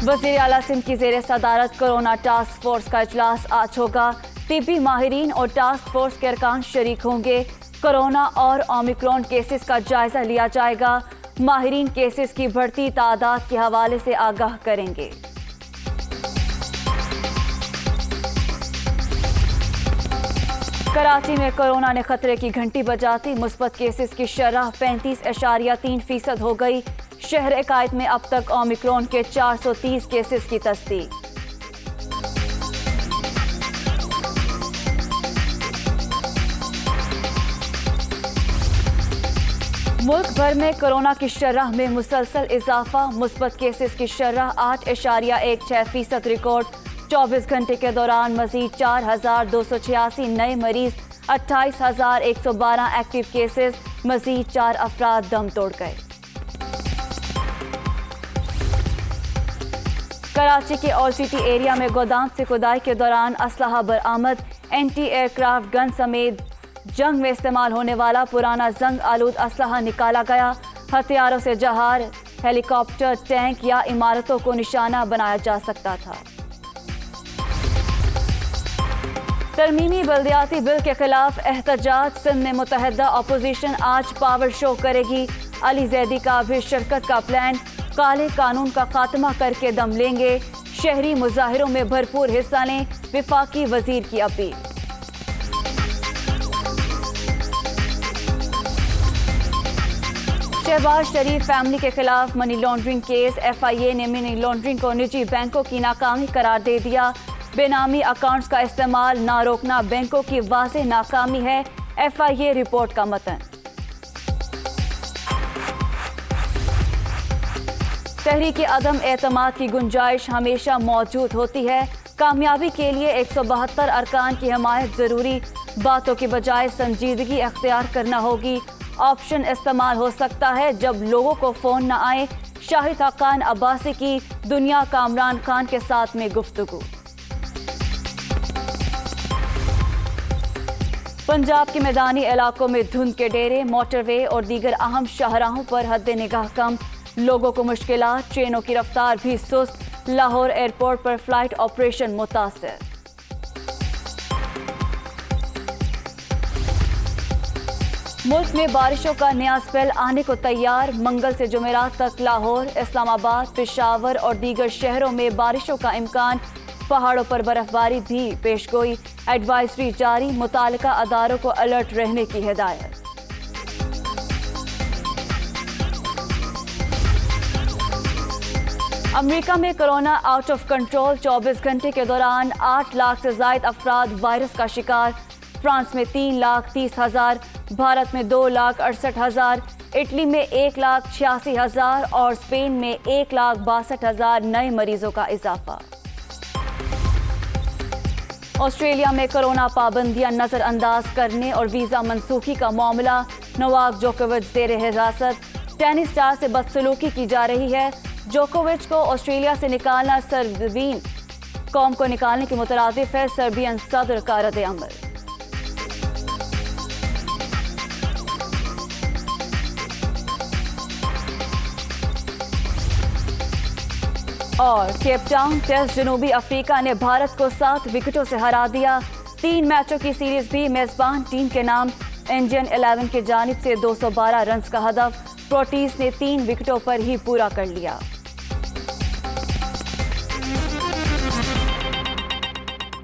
वज़ीर आला सिंध की ज़ेर सदारत कोरोना टास्क फोर्स का इजलास आज होगा। तिब्बी माहिरीन और टास्क फोर्स के अरकान शरीक होंगे। कोरोना और ओमिक्रॉन केसेस का जायजा लिया जाएगा। माहिरीन केसेस की बढ़ती तादाद के हवाले से आगाह करेंगे। कराची में कोरोना ने खतरे की घंटी बजाती मुस्बत केसेस की शरह 35.3% हो गई। शहर कायद में अब तक ओमिक्रॉन के 430 केसेस की तस्दीक। मुल्क भर में कोरोना की शरह में मुसलसल इजाफा। मुस्बत केसेस की शरह 8.16% रिकॉर्ड। 24 घंटे के दौरान मजीद 4,286 नए मरीज, 28,112 एक्टिव केसेस। मजीद 4 अफराद दम तोड़ गए। कराची के ऑल सिटी एरिया में गोदाम से खुदाई के दौरान असलहा बरामद। एंटी एयरक्राफ्ट गन समेत जंग में इस्तेमाल होने वाला पुराना जंग आलूद असलहा निकाला गया। हथियारों से जहार, हेलीकॉप्टर, टैंक या इमारतों को निशाना बनाया जा सकता था। तरमीमी बल्दियाती बिल के खिलाफ एहतजाज। सिंध में मुतहदा अपोजिशन आज पावर शो करेगी। अली जैदी का भी शिरकत का प्लान। काले कानून का खात्मा करके दम लेंगे। शहरी मुजाहिरों में भरपूर हिस्सा लें, विफाकी वजीर की अपील। शहबाज शरीफ फैमिली के खिलाफ मनी लॉन्ड्रिंग केस। FIA ने मनी लॉन्ड्रिंग को निजी बैंकों की नाकामी करार दे दिया। बेनामी अकाउंट्स का इस्तेमाल ना रोकना बैंकों की वाज़ेह नाकामी है। FIA रिपोर्ट का मतन। तहरीक अदम एतमाद की गुंजाइश हमेशा मौजूद होती है। कामयाबी के लिए 172 अरकान की हिमायत जरूरी। बातों के बजाय संजीदगी अख्तियार करना होगी। ऑप्शन इस्तेमाल हो सकता है जब लोगों को फोन न आए। शाहिद खान अब्बासी की दुनिया कामरान खान के साथ में गुफ्तगू। पंजाब के मैदानी इलाकों में धुंध के डेरे, मोटरवे और दीगर अहम शाहराहों पर हद निगाह कम। लोगों को मुश्किलात, ट्रेनों की रफ्तार भी सुस्त। लाहौर एयरपोर्ट पर फ्लाइट ऑपरेशन मुतासिर। मुल्क में बारिशों का नया स्पेल आने को तैयार। मंगल से जुमेरात तक लाहौर, इस्लामाबाद, पेशावर और दीगर शहरों में बारिशों का इम्कान। पहाड़ों पर बर्फबारी भी पेशगोई। एडवाइजरी जारी। मुतालिका अदारों को अलर्ट रहने की हिदायत। अमेरिका में कोरोना आउट ऑफ कंट्रोल। 24 घंटे के दौरान 8 लाख से ज्यादा अफराद वायरस का शिकार। फ्रांस में 3,30,000, भारत में 2,68,000, इटली में 1,86,000 और स्पेन में 1,62,000 नए मरीजों का इजाफा। ऑस्ट्रेलिया में कोरोना पाबंदियां नजरअंदाज करने और वीजा मनसूखी का मामला। नोवाक जोकोविच जेर हिरासत। टेनिस स्टार से बदसलूकी की जा रही है। जोकोविच को ऑस्ट्रेलिया से निकालना सर्बियन कौम को निकालने के मुतरादिफ है। सर्बियन सदर का रद्द-ए-अमल। और केपटाउन टेस्ट, जनूबी अफ्रीका ने भारत को 7 विकेटों से हरा दिया। 3 मैचों की सीरीज भी मेजबान टीम के नाम। इंडियन 11 की जानिब से 212 रन का हदफ। प्रोटीज ने 3 विकेटों पर ही पूरा कर लिया।